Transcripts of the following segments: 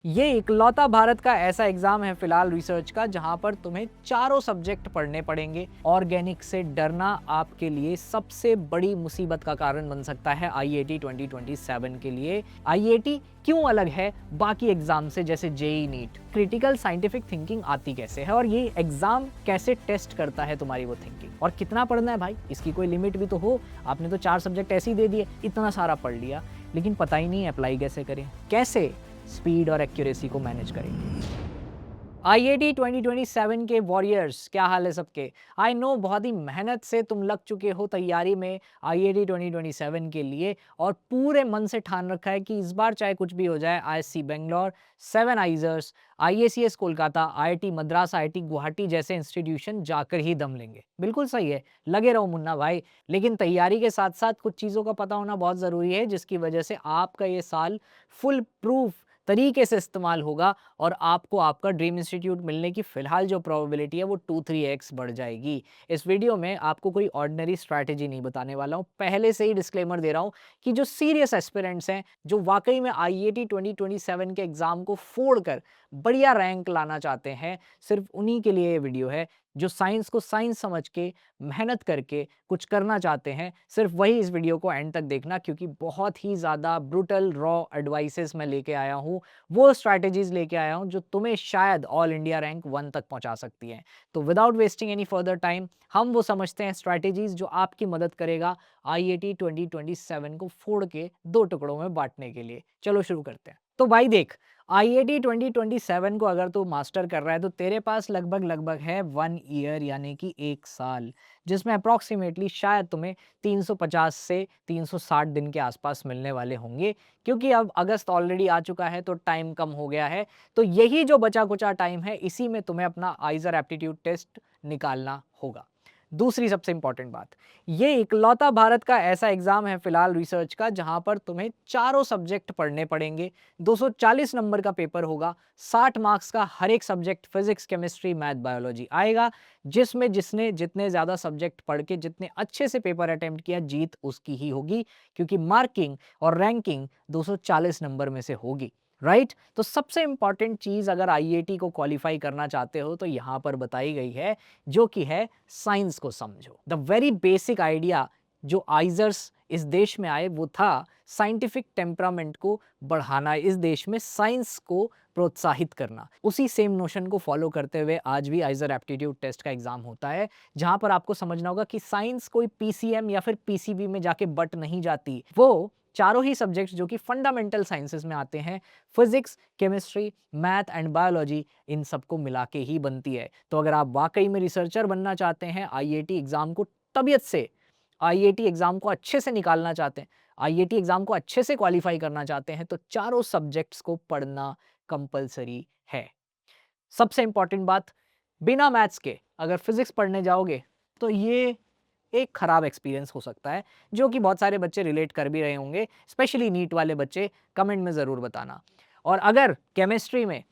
ये इकलौता भारत का ऐसा एग्जाम है फिलहाल रिसर्च का जहां पर तुम्हें चारों सब्जेक्ट पढ़ने पड़ेंगे। ऑर्गेनिक से डरना आपके लिए सबसे बड़ी मुसीबत का कारण बन सकता है आईआईटी 2027 के लिए। आईआईटी क्यों अलग है बाकी एग्जाम से, जैसे JEE NEET? Critical scientific thinking आती कैसे है और ये एग्जाम कैसे टेस्ट करता है तुम्हारी वो थिंकिंग, और कितना पढ़ना है भाई, इसकी कोई लिमिट भी तो हो। आपने तो 4 सब्जेक्ट ऐसे ही दे दिए, इतना सारा पढ़ लिया, लेकिन पता ही नहीं अप्लाई कैसे करें, कैसे स्पीड और एक्यूरेसी को मैनेज करेंगे। आईआईटी 2027 के वॉरियर्स, क्या हाल है सबके? आई नो बहुत ही मेहनत से तुम लग चुके हो तैयारी में आईआईटी 2027 के लिए, और पूरे मन से ठान रखा है कि इस बार चाहे कुछ भी हो जाए, ISC Bangalore, seven IISERs, IACS Kolkata, IIT Madras, IIT Guwahati जैसे इंस्टीट्यूशन जाकर ही दम लेंगे। बिल्कुल सही है, लगे रहो मुन्ना भाई, लेकिन तैयारी के साथ साथ कुछ चीज़ों का पता होना बहुत ज़रूरी है, जिसकी वजह से आपका ये साल फुल प्रूफ तरीके से इस्तेमाल होगा और आपको आपका ड्रीम इंस्टीट्यूट मिलने की फिलहाल जो प्रोबेबिलिटी है वो 2-3x बढ़ जाएगी। इस वीडियो में आपको कोई ऑर्डिनरी स्ट्रैटेजी नहीं बताने वाला हूँ। पहले से ही डिस्क्लेमर दे रहा हूँ कि जो सीरियस एस्पिरेंट्स हैं, जो वाकई में आईआईटी 2027 के एग्जाम को फोड़कर बढ़िया रैंक लाना चाहते हैं, सिर्फ उन्हीं के लिए ये वीडियो है। जो साइंस को साइंस समझ के मेहनत करके कुछ करना चाहते हैं, सिर्फ वही इस वीडियो को एंड तक देखना, क्योंकि बहुत ही ज़्यादा ब्रूटल रॉ एडवाइसेस मैं लेके आया हूँ, वो स्ट्रैटेजीज लेके आया हूँ जो तुम्हें शायद ऑल इंडिया रैंक 1 तक पहुंचा सकती हैं। तो without wasting any further time, हम वो समझते हैं स्ट्रैटेजीज जो आपकी मदद करेगा आईआईटी 2027 को फोड़ के 2 टुकड़ों में बांटने के लिए। चलो शुरू करते हैं। तो भाई देख, आईआईटी 2027 को अगर तू मास्टर कर रहा है तो तेरे पास लगभग लगभग है 1 ईयर, यानी कि 1 साल, जिसमें अप्रॉक्सीमेटली शायद तुम्हें 350 से 360 दिन के आसपास मिलने वाले होंगे, क्योंकि अब अगस्त ऑलरेडी आ चुका है तो टाइम कम हो गया है। तो यही जो बचा कुचा टाइम है, इसी में तुम्हें अपना आइजर एप्टीट्यूड टेस्ट निकालना होगा। दूसरी सबसे इंपॉर्टेंट बात, ये इकलौता भारत का ऐसा एग्जाम है फिलहाल रिसर्च का जहां पर तुम्हें चारों सब्जेक्ट पढ़ने पड़ेंगे। 240 नंबर का पेपर होगा, 60 मार्क्स का हर एक subject, physics, chemistry, math, biology आएगा, जिसमें जिसने जितने ज्यादा सब्जेक्ट पढ़ के जितने अच्छे से पेपर अटेम्प्ट किया, जीत उसकी ही होगी, क्योंकि मार्किंग और रैंकिंग 240 नंबर में से होगी। राइट? तो सबसे इंपॉर्टेंट चीज अगर आईआईटी को क्वालिफाई करना चाहते हो तो यहां पर बताई गई है, जो कि है साइंस को समझो। द वेरी बेसिक आइडिया जो आइजर्स इस देश में आए वो था साइंटिफिक टेम्परामेंट को बढ़ाना, इस देश में साइंस को प्रोत्साहित करना। उसी सेम नोशन को फॉलो करते हुए आज भी आइजर एप्टीट्यूड टेस्ट का एग्जाम होता है, जहां पर आपको समझना होगा कि साइंस कोई पीसीएम या फिर पीसीबी में जाके बट नहीं जाती। वो चारों ही सब्जेक्ट्स जो कि फंडामेंटल साइंसेस में आते हैं, physics, chemistry, math and biology, इन सबको मिला के ही बनती है। तो अगर आप वाकई में रिसर्चर बनना चाहते हैं, आईआईटी एग्जाम को तबीयत से, आईआईटी एग्जाम को अच्छे से निकालना चाहते हैं, आईआईटी एग्जाम को अच्छे से क्वालिफाई करना चाहते हैं, तो चारों सब्जेक्ट्स को पढ़ना कंपलसरी है। सबसे इंपॉर्टेंट बात, बिना मैथ्स के अगर फिजिक्स पढ़ने जाओगे तो ये एक खराब एक्सपीरियंस हो सकता है, जो कि बहुत सारे बच्चे रिलेट कर भी रहे होंगे, स्पेशली नीट वाले बच्चे। कमेंट में ज़रूर बताना। और अगर केमिस्ट्री में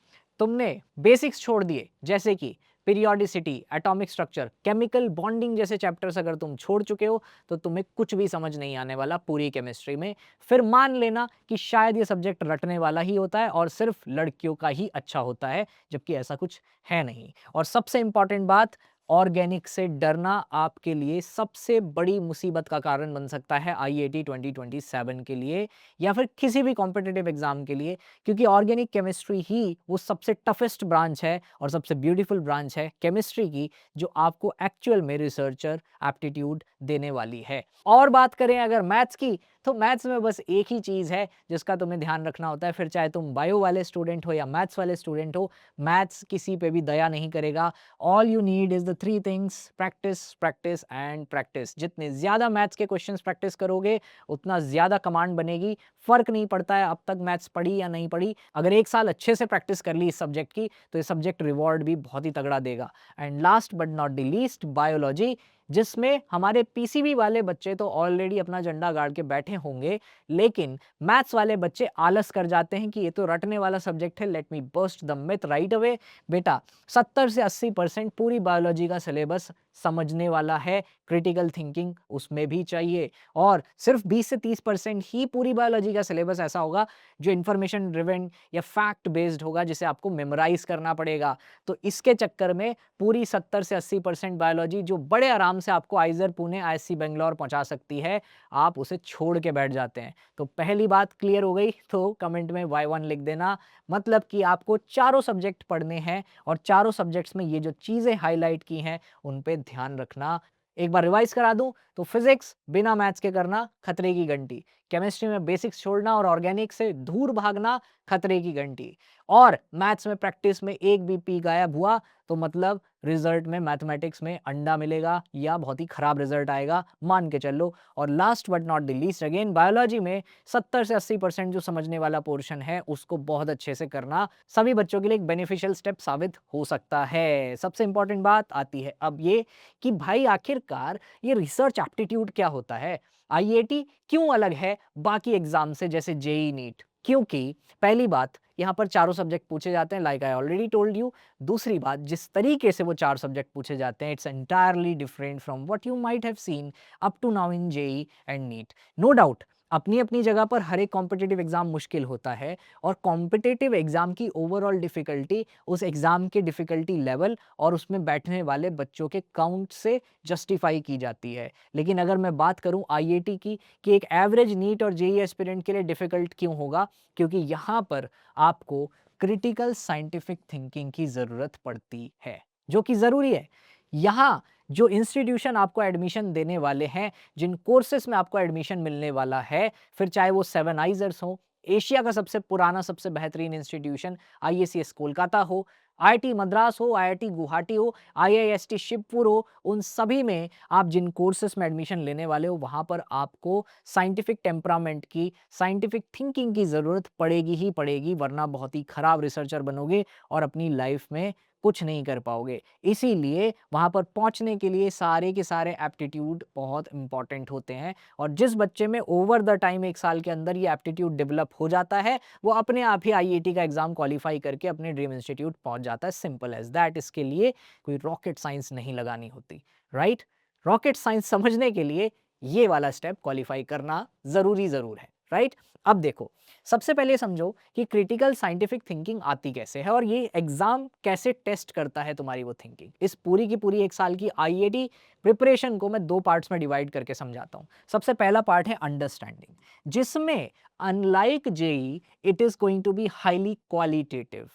तुमने बेसिक्स छोड़ दिए, जैसे कि periodicity, atomic structure, chemical bonding जैसे चैप्टर्स अगर तुम छोड़ चुके हो, तो तुम्हें कुछ भी समझ नहीं आने वाला पूरी केमिस्ट्री में। फिर मान लेना कि शायद ये सब्जेक्ट रटने वाला ही होता है और सिर्फ लड़कियों का ही अच्छा होता है, जबकि ऐसा कुछ है नहीं। और सबसे इंपॉर्टेंट बात, ऑर्गेनिक से डरना आपके लिए सबसे बड़ी मुसीबत का कारण बन सकता है आईआईटी 2027 के लिए, या फिर किसी भी कॉम्पिटिटिव एग्जाम के लिए, क्योंकि ऑर्गेनिक केमिस्ट्री ही वो सबसे टफेस्ट ब्रांच है और सबसे ब्यूटीफुल ब्रांच है केमिस्ट्री की, जो आपको एक्चुअल में रिसर्चर एप्टीट्यूड देने वाली है। और बात करें अगर मैथ्स की, तो मैथ्स में बस एक ही चीज़ है जिसका तुम्हें ध्यान रखना होता है, फिर चाहे तुम बायो वाले स्टूडेंट हो या मैथ्स वाले स्टूडेंट हो, मैथ्स किसी पे भी दया नहीं करेगा। All you need is the 3 things, practice, practice and practice. जितने ज़्यादा मैथ्स के क्वेश्चंस प्रैक्टिस करोगे, उतना ज़्यादा कमांड बनेगी। फर्क नहीं पड़ता है अब तक मैथ्स पढ़ी या नहीं पढ़ी, अगर 1 साल अच्छे से प्रैक्टिस कर ली इस सब्जेक्ट की, तो ये सब्जेक्ट रिवॉर्ड भी बहुत ही तगड़ा देगा। And last but not the least, biology. जिसमें हमारे पीसीबी वाले बच्चे तो ऑलरेडी अपना झंडा गाड़ के बैठे होंगे, लेकिन मैथ्स वाले बच्चे आलस कर जाते हैं कि ये तो रटने वाला सब्जेक्ट है, let me burst the myth right away. बेटा 70 से 80% पूरी बायोलॉजी का सिलेबस समझने वाला है, क्रिटिकल थिंकिंग उसमें भी चाहिए, और सिर्फ 20 से 30% ही पूरी बायोलॉजी का सिलेबस ऐसा होगा जो इंफॉर्मेशन ड्रिवन या फैक्ट बेस्ड होगा, जिसे आपको मेमोराइज करना पड़ेगा। तो इसके चक्कर में पूरी 70 से 80% बायोलॉजी जो बड़े आराम से आपको आइजर पुणे आईएससी बेंगलोर पहुंचा सकती है, आप उसे छोड़ के बैठ जाते हैं। तो पहली बात क्लियर हो गई, तो कमेंट में Y1 लिख देना। मतलब कि आपको चारों सब्जेक्ट पढ़ने हैं और चारों सब्जेक्ट्स में ये जो चीजें हाईलाइट की हैं उन पे ध्यान रखना। एक बार रिवाइज करा दूं तो फिजिक्स बिना मैथ्स के करना खतरे की घंटी, केमिस्ट्री में बेसिक्स छोड़ना और ऑर्गेनिक से दूर भागना खतरे की घंटी, और मैथ्स में प्रैक्टिस में एक भी पी गायब हुआ तो मतलब रिजल्ट में मैथमेटिक्स में अंडा मिलेगा या बहुत ही खराब रिजल्ट आएगा, मान के चलो। और last but not the least again, biology में 70 से 80% जो समझने वाला पोर्शन है उसको बहुत अच्छे से करना सभी बच्चों के लिए एक बेनिफिशियल स्टेप साबित हो सकता है। सबसे इंपॉर्टेंट बात आती है अब ये कि भाई आखिरकार ये रिसर्च एप्टीट्यूड क्या होता है, आईआईटी क्यों अलग है बाकी एग्जाम से जैसे जेई नीट। क्योंकि पहली बात, यहाँ पर चारों सब्जेक्ट पूछे जाते हैं, like I already told you. दूसरी बात, जिस तरीके से वो चार सब्जेक्ट पूछे जाते हैं, it's entirely different from what you might have seen up to now in JEE and NEET. No doubt अपनी अपनी जगह पर हर एक कॉम्पिटिटिव एग्जाम मुश्किल होता है, और कॉम्पिटिटिव एग्जाम की ओवरऑल डिफिकल्टी उस एग्जाम के डिफिकल्टी लेवल और उसमें बैठने वाले बच्चों के काउंट से जस्टिफाई की जाती है। लेकिन अगर मैं बात करूं आईआईटी की, कि एक एवरेज नीट और जेई एस्पिरेंट के लिए डिफिकल्ट क्यों होगा, क्योंकि यहाँ पर आपको क्रिटिकल साइंटिफिक थिंकिंग की जरूरत पड़ती है, जो कि जरूरी है। यहाँ जो इंस्टीट्यूशन आपको एडमिशन देने वाले हैं, जिन कोर्सेस में आपको एडमिशन मिलने वाला है, फिर चाहे वो 7 आइजर्स हो, एशिया का सबसे पुराना सबसे बेहतरीन इंस्टीट्यूशन आईएसीएस कोलकाता हो, आईआईटी मद्रास हो, आईआईटी गुवाहाटी हो, आईआईएसटी शिवपुर हो, उन सभी में आप जिन कोर्सेस में एडमिशन लेने वाले हो वहां पर आपको साइंटिफिक टेम्परामेंट की, साइंटिफिक थिंकिंग की जरूरत पड़ेगी ही पड़ेगी, वरना बहुत ही खराब रिसर्चर बनोगे और अपनी लाइफ में कुछ नहीं कर पाओगे। इसीलिए वहां पर पहुंचने के लिए सारे के सारे एप्टीट्यूड बहुत इंपॉर्टेंट होते हैं, और जिस बच्चे में ओवर द टाइम 1 साल के अंदर ये एप्टीट्यूड डेवलप हो जाता है, वो अपने आप ही आईआईटी का एग्जाम क्वालिफाई करके अपने ड्रीम इंस्टीट्यूट पहुंच जाता है। Simple as that. इसके लिए कोई रॉकेट साइंस नहीं लगानी होती, राइट? रॉकेट साइंस समझने के लिए ये वाला स्टेप क्वालिफाई करना जरूरी जरूर है, राइट? अब देखो, सबसे पहले समझो कि क्रिटिकल साइंटिफिक थिंकिंग आती कैसे है और ये एग्जाम कैसे टेस्ट करता है तुम्हारी वो थिंकिंग। इस पूरी की पूरी 1 साल की आईआईटी प्रिपरेशन को मैं 2 पार्ट्स में डिवाइड करके समझाता हूं। सबसे पहला पार्ट है अंडरस्टैंडिंग, जिसमें unlike JEE it is going to be highly qualitative,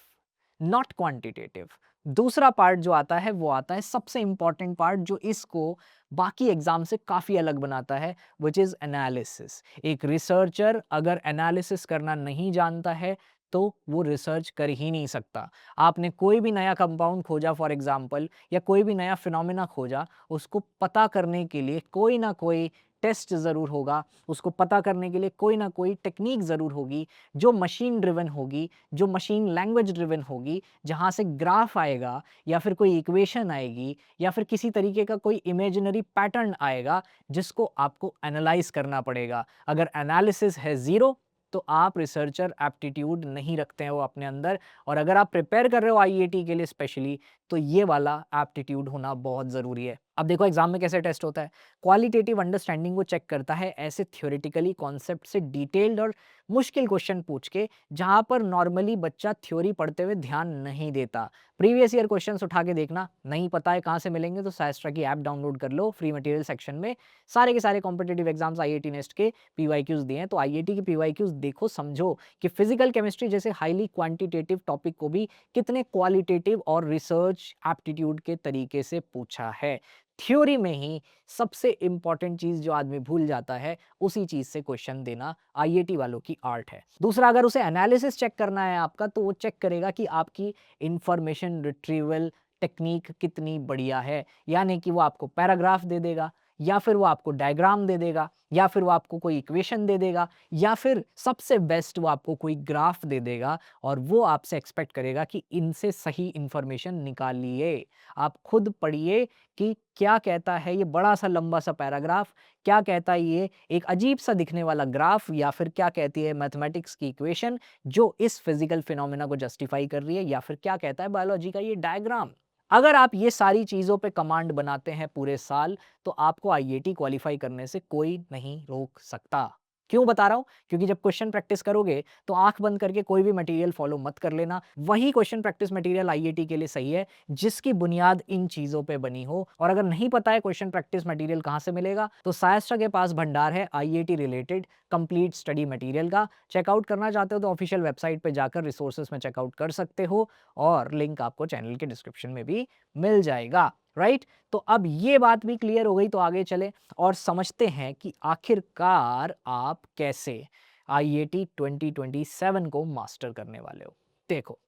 not quantitative. दूसरा पार्ट जो आता है वो आता है सबसे इंपॉर्टेंट पार्ट, जो इसको बाकी एग्जाम से काफी अलग बनाता है, विच इज एनालिसिस। एक रिसर्चर अगर एनालिसिस करना नहीं जानता है तो वो रिसर्च कर ही नहीं सकता। आपने कोई भी नया कंपाउंड खोजा फॉर एग्जांपल, या कोई भी नया फिनोमेना खोजा, उसको पता करने के लिए कोई ना कोई टेस्ट ज़रूर होगा, उसको पता करने के लिए कोई ना कोई टेक्निक ज़रूर होगी, जो मशीन ड्रिवन होगी, जो मशीन लैंग्वेज ड्रिवन होगी, जहाँ से ग्राफ आएगा या फिर कोई इक्वेशन आएगी या फिर किसी तरीके का कोई इमेजिनरी पैटर्न आएगा, जिसको आपको एनालाइज करना पड़ेगा। अगर एनालिसिस है ज़ीरो तो आप रिसर्चर एप्टीट्यूड नहीं रखते हैं वो अपने अंदर, और अगर आप प्रिपेयर कर रहे हो आईआईटी के लिए स्पेशली, तो ये वाला एप्टीट्यूड होना बहुत ज़रूरी है। अब देखो एग्जाम में कैसे टेस्ट होता है। क्वालिटेटिव अंडरस्टैंडिंग को चेक करता है ऐसे थ्योरेटिकली कॉन्सेप्ट से डिटेल्ड और मुश्किल क्वेश्चन पूछ के, जहां पर नॉर्मली बच्चा थ्योरी पढ़ते हुए ध्यान नहीं देता। प्रीवियस ईयर क्वेश्चंस उठा के देखना, नहीं पता है कहाँ से मिलेंगे तो साइस्ट्रा की ऐप डाउनलोड कर लो, फ्री मटेरियल सेक्शन में सारे के सारे कॉम्पिटेटिव एग्जाम्स आईआईटी नेस्ट के पीवाईक्यूज दिए हैं, तो आईआईटी के पीवाईक्यूज देखो, समझो कि फिजिकल केमिस्ट्री जैसे हाईली क्वांटिटेटिव टॉपिक को भी कितने क्वालिटेटिव और रिसर्च एप्टीट्यूड के तरीके से पूछा है। थ्योरी में ही सबसे इंपॉर्टेंट चीज जो आदमी भूल जाता है, उसी चीज से क्वेश्चन देना आईआईटी वालों की आर्ट है। दूसरा, अगर उसे एनालिसिस चेक करना है आपका, तो वो चेक करेगा कि आपकी इंफॉर्मेशन रिट्रीवल टेक्निक कितनी बढ़िया है। यानी कि वो आपको पैराग्राफ दे देगा या फिर वो आपको डायग्राम दे देगा, या फिर वो आपको कोई इक्वेशन दे देगा, या फिर सबसे बेस्ट वो आपको कोई ग्राफ दे देगा और वो आपसे एक्सपेक्ट करेगा कि इनसे सही इंफॉर्मेशन निकालिए। आप खुद पढ़िए कि क्या कहता है ये बड़ा सा लंबा सा पैराग्राफ, क्या कहता है ये एक अजीब सा दिखने वाला ग्राफ, या फिर क्या कहती है मैथमेटिक्स की इक्वेशन जो इस फिजिकल फिनोमेना को जस्टिफाई कर रही है, या फिर क्या कहता है बायोलॉजी का ये डायग्राम। अगर आप ये सारी चीज़ों पे कमांड बनाते हैं पूरे साल, तो आपको आईआईटी क्वालिफाई करने से कोई नहीं रोक सकता। क्यों बता रहा हूँ? क्योंकि जब क्वेश्चन प्रैक्टिस करोगे, तो आँख बंद करके कोई भी मटेरियल फॉलो मत कर लेना। वही क्वेश्चन प्रैक्टिस मटेरियल आईआईटी के लिए सही है, जिसकी बुनियाद इन चीज़ों पे बनी हो। और अगर नहीं पता है क्वेश्चन प्रैक्टिस मटेरियल कहाँ से मिलेगा, तो सायस्ट्रा के पास भंडार है IIT related complete study material का। चेकआउट करना चाहते हो तो ऑफिशियल वेबसाइट पे जाकर रिसोर्सेज में चेकआउट कर सकते हो, और लिंक आपको चैनल के डिस्क्रिप्शन में भी मिल जाएगा, राइट? तो अब ये बात भी क्लियर हो गई, तो आगे चले और समझते हैं कि आखिरकार आप कैसे आईआईटी 2027 को मास्टर करने वाले हो। देखो,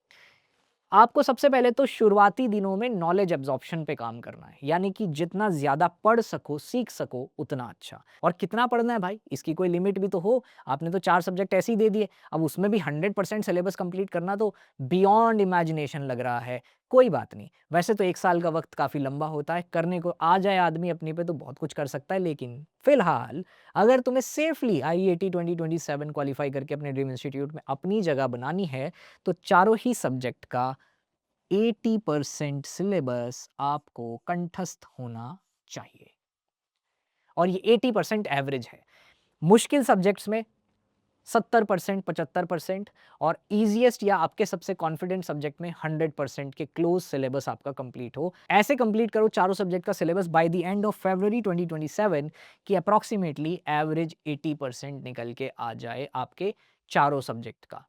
आपको सबसे पहले तो शुरुआती दिनों में नॉलेज एब्जॉर्प्शन पे काम करना है, यानी कि जितना ज्यादा पढ़ सको, सीख सको, उतना अच्छा। और कितना पढ़ना है भाई, इसकी कोई लिमिट भी तो हो। आपने तो 4 सब्जेक्ट ऐसे ही दे दिए, अब उसमें भी 100% सिलेबस कंप्लीट करना तो बियॉन्ड इमेजिनेशन लग रहा है। कोई बात नहीं, वैसे तो 1 साल का वक्त काफी लंबा होता है, करने को आ जाए आदमी अपने पे तो बहुत कुछ कर सकता है। लेकिन फिलहाल अगर तुम्हें सेफली आईआईटी 2027 क्वालिफाई करके अपने ड्रीम इंस्टीट्यूट में अपनी जगह बनानी है, तो चारों ही सब्जेक्ट का 80% सिलेबस आपको कंठस्थ होना चाहिए। और ये 80% एवरेज है। मुश्किल सब्जेक्ट्स में 70%, 75%, और इजीएस्ट या आपके सबसे कॉन्फिडेंट सब्जेक्ट में 100% के क्लोज सिलेबस आपका कंप्लीट हो। ऐसे कंप्लीट करो चारों सब्जेक्ट का syllabus bye the end of February 2027 कि अप्रॉक्सीमेटली एवरेज 80% निकल के आ जाए आपके चारों सब्जेक्ट का।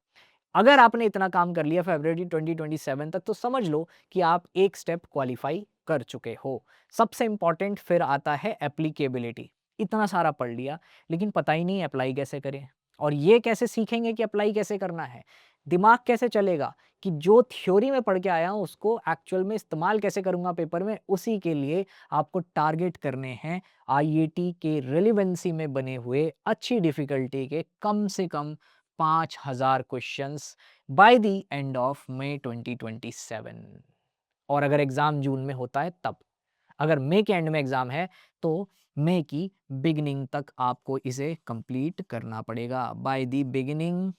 अगर आपने इतना काम कर लिया फरवरी 2027 तक, तो समझ लो कि आप एक स्टेप क्वालिफाई कर चुके हो। सबसे इंपॉर्टेंट फिर आता है एप्लीकेबिलिटी। इतना सारा पढ़ लिया, लेकिन पता ही नहीं अप्लाई कैसे करें, और ये कैसे सीखेंगे कि अप्लाई कैसे करना है। दिमाग कैसे चलेगा कि जो थ्योरी में पढ़ के आया हूं उसको एक्चुअल में इस्तेमाल कैसे करूंगा पेपर में। उसी के लिए आपको टारगेट करने हैं आईआईटी के रिलेवेंसी में बने हुए अच्छी डिफिकल्टी के कम से कम 5000 questions by the end of May 2027। और अगर एग्जाम जून में होता है तब, अगर मई के एंड में एग्जाम है, तो मई की बिगिनिंग तक आपको इसे कंप्लीट करना पड़ेगा, by the beginning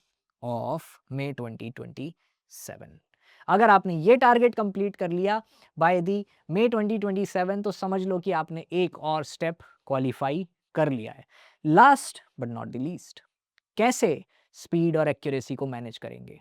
of May 2027। अगर आपने ये टारगेट कंप्लीट कर लिया बाय द मई 2027, तो समझ लो कि आपने एक और स्टेप क्वालिफाई कर लिया है। Last but not the least, कैसे स्पीड और एक्यूरेसी को मैनेज करेंगे।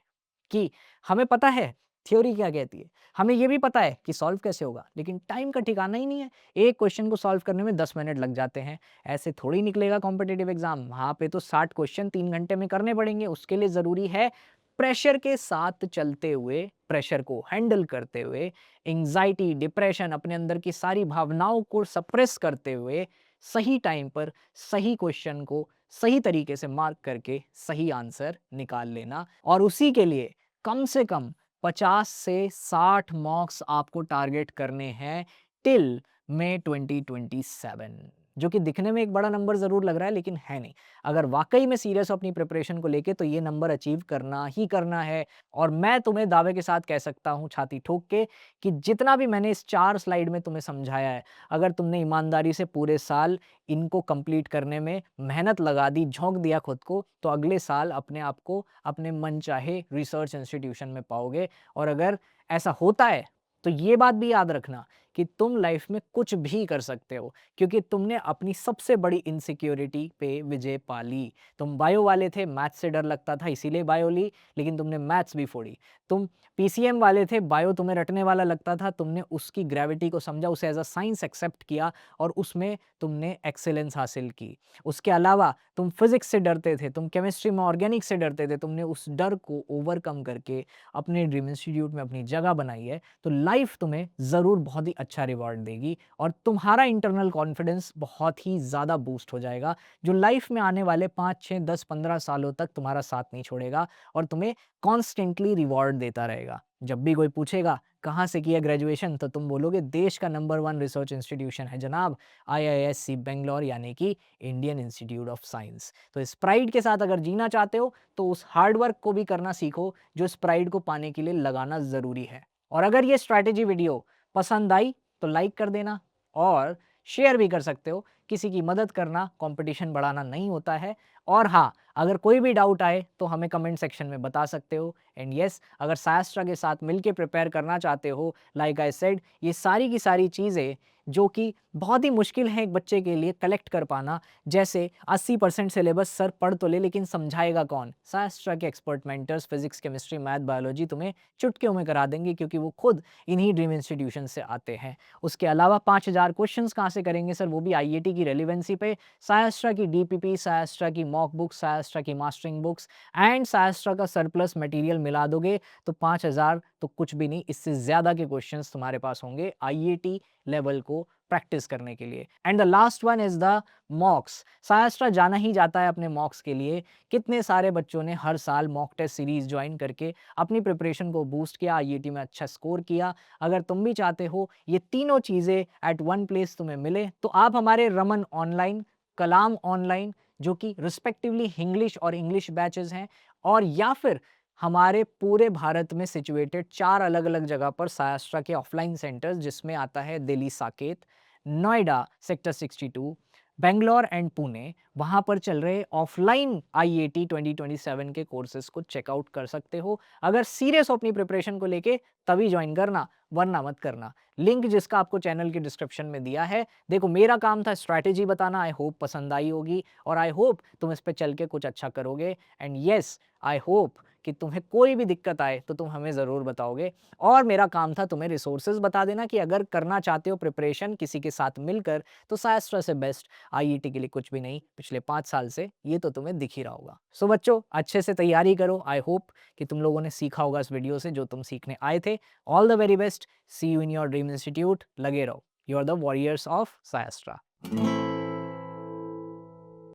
कि हमें पता है थ्योरी क्या कहती है, हमें ये भी पता है कि सॉल्व कैसे होगा, लेकिन टाइम का ठिकाना ही नहीं है। एक क्वेश्चन को सॉल्व करने में 10 मिनट लग जाते हैं। ऐसे थोड़ी निकलेगा कॉम्पिटिटिव एग्जाम, वहां पे तो 60 क्वेश्चन 3 घंटे में करने पड़ेंगे। उसके लिए जरूरी है प्रेशर के साथ चलते हुए, प्रेशर को हैंडल करते हुए, एंजाइटी, डिप्रेशन, अपने अंदर की सारी भावनाओं को सप्रेस करते हुए, सही टाइम पर सही क्वेश्चन को सही तरीके से मार्क करके सही आंसर निकाल लेना। और उसी के लिए कम से कम 50 से 60 मार्क्स आपको टारगेट करने हैं टिल मई 2027, जो कि दिखने में एक बड़ा नंबर जरूर लग रहा है, लेकिन है नहीं। अगर वाकई में सीरियस हो अपनी प्रिपरेशन को लेके, तो ये नंबर अचीव करना ही करना है। और मैं तुम्हें दावे के साथ कह सकता हूं, छाती ठोक के, कि जितना भी मैंने इस 4 स्लाइड में तुम्हें समझाया है, अगर तुमने ईमानदारी से पूरे साल इनको कंप्लीट करने में मेहनत लगा दी, झोंक दिया खुद को, तो अगले साल अपने आप को अपने मनचाहे रिसर्च इंस्टीट्यूशन में पाओगे। और अगर ऐसा होता है, तो ये बात भी याद रखना कि तुम लाइफ में कुछ भी कर सकते हो, क्योंकि तुमने अपनी सबसे बड़ी इनसिक्योरिटी पे विजय पा ली। तुम बायो वाले थे, मैथ्स से डर लगता था इसीलिए बायो ली, लेकिन तुमने मैथ्स भी फोड़ी। तुम पीसीएम वाले थे, बायो तुम्हें रटने वाला लगता था, तुमने उसकी ग्रेविटी को समझा, उसे एज अ साइंस एक्सेप्ट किया, और उसमें तुमने एक्सेलेंस हासिल की। उसके अलावा तुम फिजिक्स से डरते थे, तुम केमिस्ट्री में ऑर्गेनिक से डरते थे, तुमने उस डर को ओवरकम करके अपने ड्रीम इंस्टीट्यूट में अपनी जगह बनाई है। तो लाइफ तुम्हें जरूर बहुत ही अच्छा रिवॉर्ड देगी और तुम्हारा इंटरनल कॉन्फिडेंस बहुत ही ज़्यादा बूस्ट हो जाएगा, जो लाइफ में आने वाले 5, 6, 10, 15 सालों तक तुम्हारा साथ नहीं छोड़ेगा और तुम्हें कॉन्स्टेंटली रिवॉर्ड देता रहेगा। जब भी कोई पूछेगा कहाँ से किया ग्रेजुएशन, तो तुम बोलोगे देश का नंबर 1 रिसर्च इंस्टीट्यूशन है जनाब, IISc बेंगलोर, यानी कि इंडियन इंस्टीट्यूट ऑफ साइंस। तो इस प्राइड के साथ अगर जीना चाहते हो तो उस हार्ड वर्क को भी करना सीखो जो इस प्राइड को पाने के लिए लगाना ज़रूरी है। और अगर ये स्ट्रैटेजी वीडियो पसंद आई तो लाइक कर देना और शेयर भी कर सकते हो। किसी की मदद करना कंपटीशन बढ़ाना नहीं होता है। और हाँ, अगर कोई भी डाउट आए तो हमें कमेंट सेक्शन में बता सकते हो। एंड यस, अगर सायस्ट्रा के साथ मिलके प्रिपेयर करना चाहते हो, लाइक आई सेड, ये सारी की सारी चीज़ें जो कि बहुत ही मुश्किल है एक बच्चे के लिए कलेक्ट कर पाना, जैसे 80% सिलेबस सर पढ़ तो ले लेकिन समझाएगा कौन? सायस्ट्रा के expert mentors physics, chemistry, math, biology तुम्हें चुटकियों में करा देंगे, क्योंकि वो खुद इन्हीं ड्रीम इंस्टीट्यूशन से आते हैं। उसके अलावा 5000 क्वेश्चंस कहाँ से करेंगे सर? वो भी आईआईटी की रेलिवेंसी पे। सायस्ट्रा की डीपीपी, सायस्ट्रा की मॉक बुक्स, सायस्ट्रा की मास्टरिंग बुक्स एंड सायस्ट्रा का सरप्लस मटेरियल मिला दोगे तो 5000 तो कुछ भी नहीं, इससे ज़्यादा के क्वेश्चंस तुम्हारे पास होंगे आईआईटी लेवल को प्रैक्टिस करने के लिए। And the last one is the mocks. SciAstra जाना ही जाता है अपने मॉक्स के लिए। कितने सारे बच्चों ने हर साल मॉक टेस्ट सीरीज ज्वाइन करके अपनी प्रिपरेशन को बूस्ट किया, आईआईटी में अच्छा स्कोर किया। अगर तुम भी चाहते हो ये तीनों चीज़ें एट वन प्लेस तुम्हें मिले, तो आप हमारे रमन ऑनलाइन, कलाम ऑनलाइन, जो कि रिस्पेक्टिवली इंग्लिश और इंग्लिश बैचेस हैं, और या फिर हमारे पूरे भारत में सिचुएटेड 4 अलग-अलग जगह पर सायस्ट्रा के ऑफलाइन सेंटर्स, जिसमें आता है दिल्ली साकेत, नोएडा सेक्टर 62, बेंगलोर एंड पुणे, वहाँ पर चल रहे ऑफलाइन आईआईटी 2027 के कोर्सेज को चेकआउट कर सकते हो। अगर सीरियस हो अपनी प्रिपरेशन को लेके तभी ज्वाइन करना, वरना मत करना। लिंक जिसका आपको चैनल के डिस्क्रिप्शन में दिया है। देखो, मेरा काम था स्ट्रैटेजी बताना, आई होप पसंद आई होगी और आई होप तुम इस पे चल के कुछ अच्छा करोगे। एंड येस, आई होप कि तुम्हें कोई भी दिक्कत आए तो तुम हमें ज़रूर बताओगे। और मेरा काम था तुम्हें रिसोर्सेज बता देना कि अगर करना चाहते हो प्रिपरेशन किसी के साथ मिलकर, तो सायस्ट्रा से बेस्ट आईआईटी के लिए कुछ भी नहीं पिछले 5 साल से, ये तो तुम्हें दिख ही रहा होगा। सो बच्चों, अच्छे से तैयारी करो। आई होप कि तुम लोगों ने सीखा होगा इस वीडियो से जो तुम सीखने आए थे। All the very best, see you in your dream institute. लगे रहो, you are the warriors of सायस्ट्रा।